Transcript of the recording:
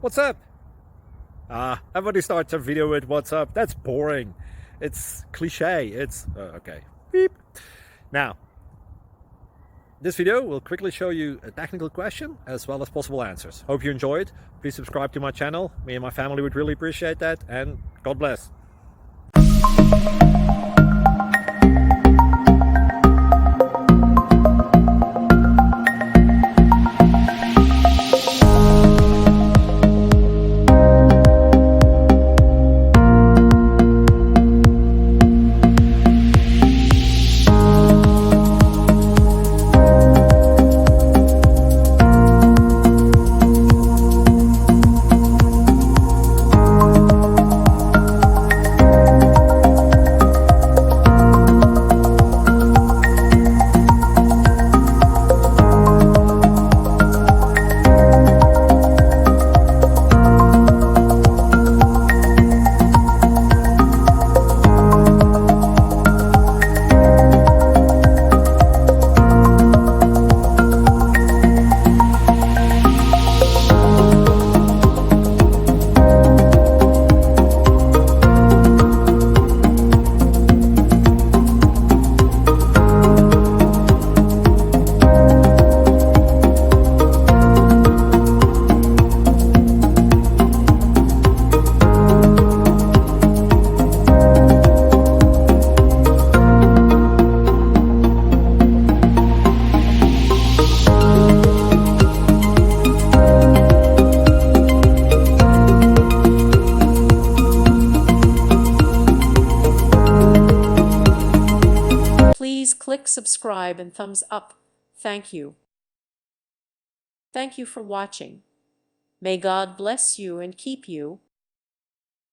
What's up? Everybody starts a video with what's up. That's boring. It's cliche. It's okay. Beep. Now, this video will quickly show you a technical question as well as possible answers. Hope you enjoyed. Please subscribe to my channel. Me and my family would really appreciate that, and God bless. Please click subscribe and thumbs up. Thank you. Thank you for watching. May God bless you and keep you.